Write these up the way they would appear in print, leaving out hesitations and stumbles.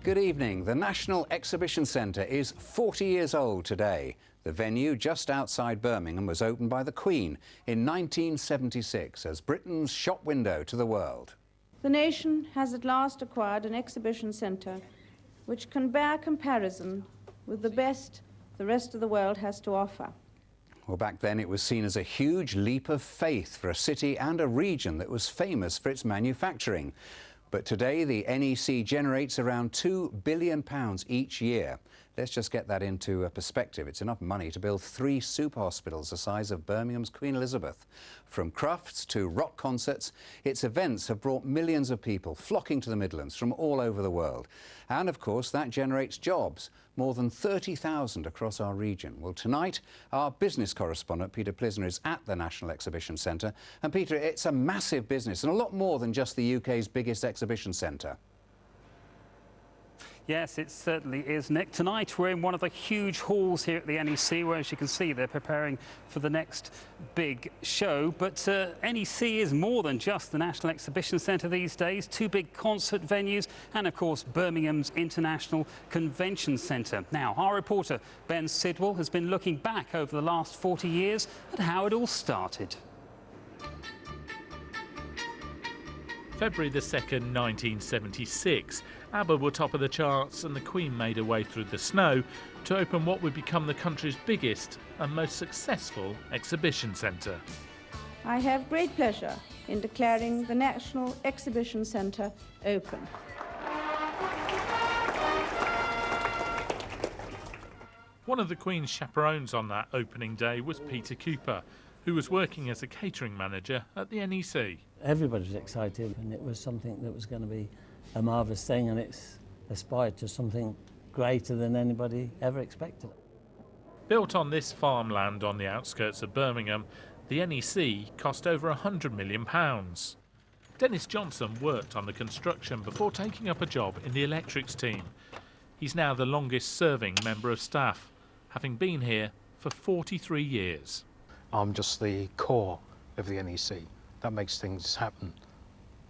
Good evening. The National Exhibition Centre is 40 years old today. The venue just outside Birmingham was opened by the Queen in 1976 as Britain's shop window to the world. The nation has at last acquired an exhibition centre which can bear comparison with the best the rest of the world has to offer. Well, back then it was seen as a huge leap of faith for a city and a region that was famous for its manufacturing. But today the NEC generates around £2 billion each year. Let's just get that into perspective. It's enough money to build 3 super hospitals the size of Birmingham's Queen Elizabeth. From crufts to rock concerts, its events have brought millions of people flocking to the Midlands from all over the world. And of course that generates jobs, more than 30,000 across our region. Well, tonight our business correspondent Peter Plisner is at the National Exhibition Centre. And Peter, it's a massive business and a lot more than just the UK's biggest exhibition centre. Yes, it certainly is, Nick. Tonight we're in one of the huge halls here at the NEC where, as you can see, they're preparing for the next big show. But NEC is more than just the National Exhibition Centre these days. 2 big concert venues and, of course, Birmingham's International Convention Centre. Now, our reporter Ben Sidwell has been looking back over the last 40 years at how it all started. February the 2nd, 1976. ABBA were top of the charts and the Queen made her way through the snow to open what would become the country's biggest and most successful exhibition centre. I have great pleasure in declaring the National Exhibition Centre open. One of the Queen's chaperones on that opening day was Peter Cooper, who was working as a catering manager at the NEC. Everybody was excited and it was something that was going to be a marvellous thing, and it's aspired to something greater than anybody ever expected. Built on this farmland on the outskirts of Birmingham, the NEC cost over £100 million. Dennis Johnson worked on the construction before taking up a job in the electrics team. He's now the longest serving member of staff, having been here for 43 years. I'm just the core of the NEC. That makes things happen.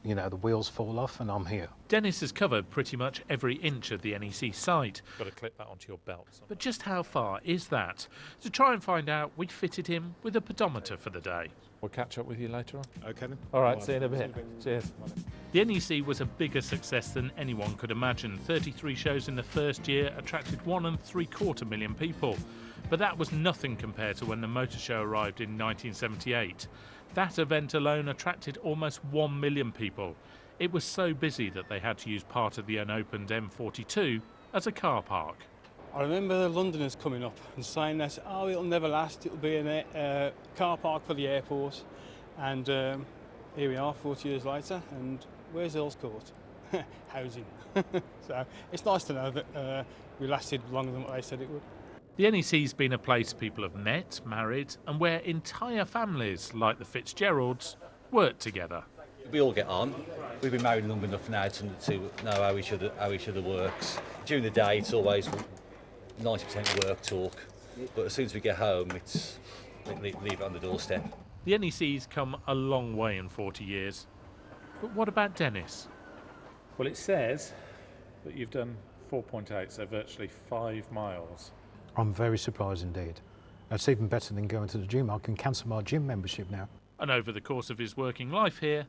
You know, the wheels fall off and I'm here. Dennis has covered pretty much every inch of the NEC site. Got to clip that onto your belt. But just how far is that? To try and find out, we fitted him with a pedometer for the day. We'll catch up with you later on. Okay then. All right, see you in a bit. Cheers. The NEC was a bigger success than anyone could imagine. 33 shows in the first year attracted 1.75 million people. But that was nothing compared to when the Motor Show arrived in 1978. That event alone attracted almost 1 million people. It was so busy that they had to use part of the unopened M42 as a car park. I remember the Londoners coming up and saying that, oh, it'll never last, it'll be a car park for the airport. And here we are 40 years later, and where's Earl's Court? Housing. So it's nice to know that we lasted longer than what they said it would. The NEC's been a place people have met, married, and where entire families, like the Fitzgeralds, work together. We all get on. We've been married long enough now to know how each other works. During the day, it's always 90% work talk, but as soon as we get home, it's leave it on the doorstep. The NEC's come a long way in 40 years. But what about Dennis? Well, it says that you've done 4.8, so virtually 5 miles. I'm very surprised indeed. That's even better than going to the gym. I can cancel my gym membership now. And over the course of his working life here,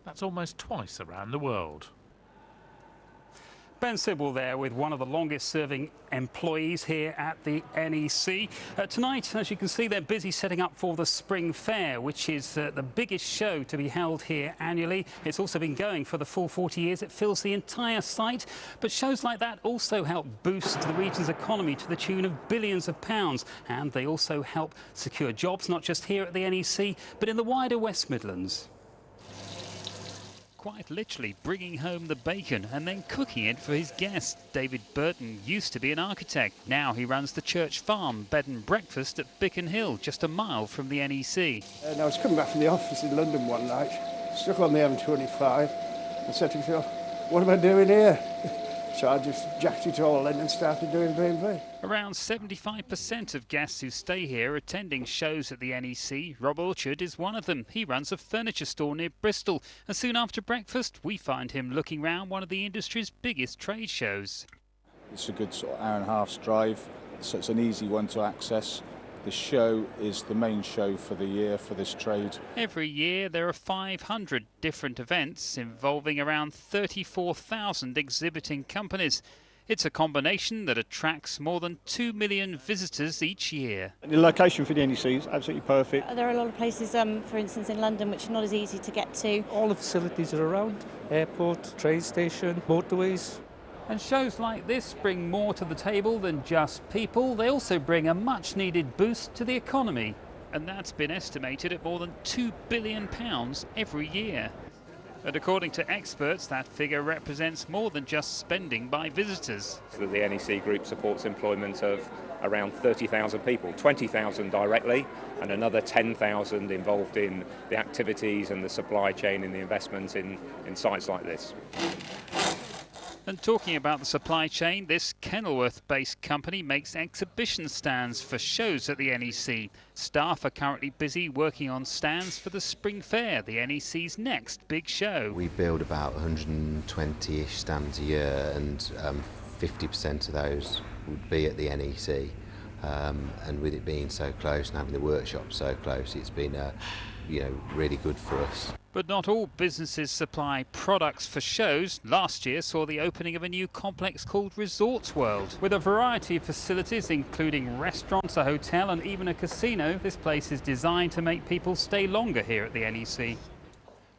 that's almost twice around the world. Ben Sidwell there with one of the longest serving employees here at the NEC. Tonight, as you can see, they're busy setting up for the Spring Fair, which is the biggest show to be held here annually. It's also been going for the full 40 years. It fills the entire site. But shows like that also help boost the region's economy to the tune of billions of pounds. And they also help secure jobs, not just here at the NEC, but in the wider West Midlands. Quite literally bringing home the bacon and then cooking it for his guests. David Burton used to be an architect. Now he runs the Church Farm bed and breakfast at Bicken Hill, just a mile from the NEC. And I was coming back from the office in London one night, stuck on the M25, and said to myself, what am I doing here? So I just jacked it all in and started doing B&B. Around 75% of guests who stay here attending shows at the NEC. Rob Orchard is one of them. He runs a furniture store near Bristol, and soon after breakfast we find him looking round one of the industry's biggest trade shows. It's a good sort of hour and a half's drive, so it's an easy one to access. The show is the main show for the year for this trade. Every year there are 500 different events involving around 34,000 exhibiting companies. It's a combination that attracts more than 2 million visitors each year. The location for the NEC is absolutely perfect. There are a lot of places, for instance in London, which are not as easy to get to. All the facilities are around: airport, train station, motorways. And shows like this bring more to the table than just people. They also bring a much needed boost to the economy. And that's been estimated at more than £2 billion every year. And according to experts, that figure represents more than just spending by visitors. The NEC Group supports employment of around 30,000 people, 20,000 directly and another 10,000 involved in the activities and the supply chain and the investment in sites like this. And talking about the supply chain, this Kenilworth-based company makes exhibition stands for shows at the NEC. Staff are currently busy working on stands for the Spring Fair, the NEC's next big show. We build about 120-ish stands a year, and 50% of those would be at the NEC. And with it being so close and having the workshop so close, it's been really good for us. But not all businesses supply products for shows. Last year saw the opening of a new complex called Resorts World. With a variety of facilities, including restaurants, a hotel and even a casino, this place is designed to make people stay longer here at the NEC.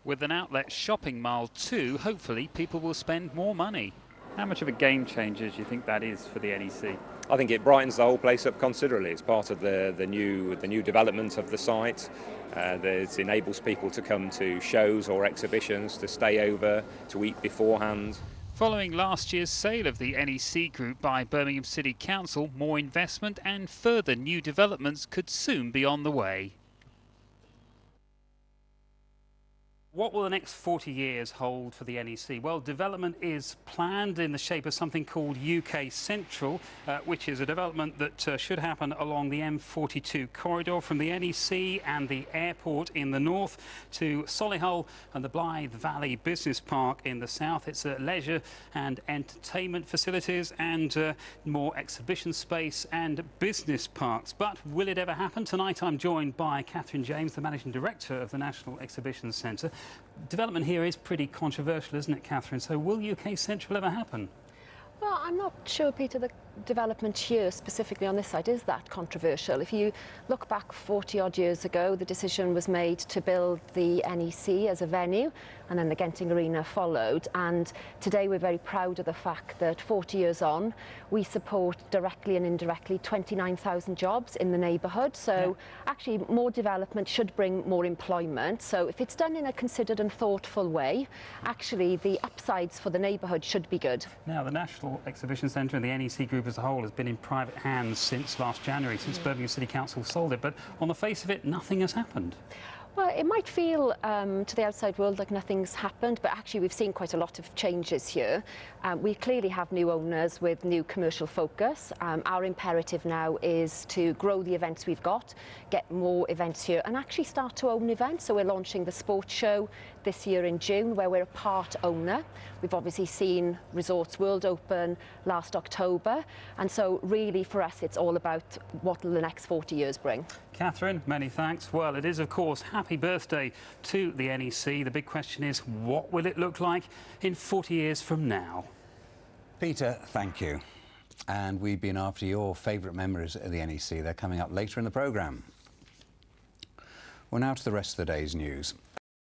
With an outlet shopping mall too, hopefully people will spend more money. How much of a game changer do you think that is for the NEC? I think it brightens the whole place up considerably. It's part of the new development of the site. It enables people to come to shows or exhibitions, to stay over, to eat beforehand. Following last year's sale of the NEC Group by Birmingham City Council, more investment and further new developments could soon be on the way. What will the next 40 years hold for the NEC? Well, development is planned in the shape of something called UK Central, which is a development that should happen along the M42 corridor from the NEC and the airport in the north to Solihull and the Blythe Valley Business Park in the south. It's leisure and entertainment facilities and more exhibition space and business parks. But will it ever happen? Tonight I'm joined by Catherine James, the Managing Director of the National Exhibition Centre. Development here is pretty controversial, isn't it, Catherine? So will UK Central ever happen? Well, I'm not sure, Peter, the development here specifically on this site is that controversial. If you look back 40-odd years ago, the decision was made to build the NEC as a venue, and then the Genting Arena followed. And today we're very proud of the fact that 40 years on, we support directly and indirectly 29,000 jobs in the neighbourhood. So actually more development should bring more employment. So if it's done in a considered and thoughtful way, actually the upsides for the neighbourhood should be good. Now, the National Exhibition Centre and the NEC Group as a whole has been in private hands since last January, since Birmingham City Council sold it, but on the face of it, nothing has happened. Well, it might feel to the outside world like nothing's happened, but actually we've seen quite a lot of changes here. We clearly have new owners with new commercial focus. Our imperative now is to grow the events we've got, get more events here and actually start to own events. So we're launching the sports show this year in June, where we're a part owner. We've obviously seen Resorts World open last October, and so really for us it's all about what will the next 40 years bring. Catherine, many thanks. Well, it is of course happy birthday to the NEC. The big question is, what will it look like in 40 years from now? Peter, thank you. And we've been after your favourite memories of the NEC. They're coming up later in the programme. Well, now to the rest of the day's news.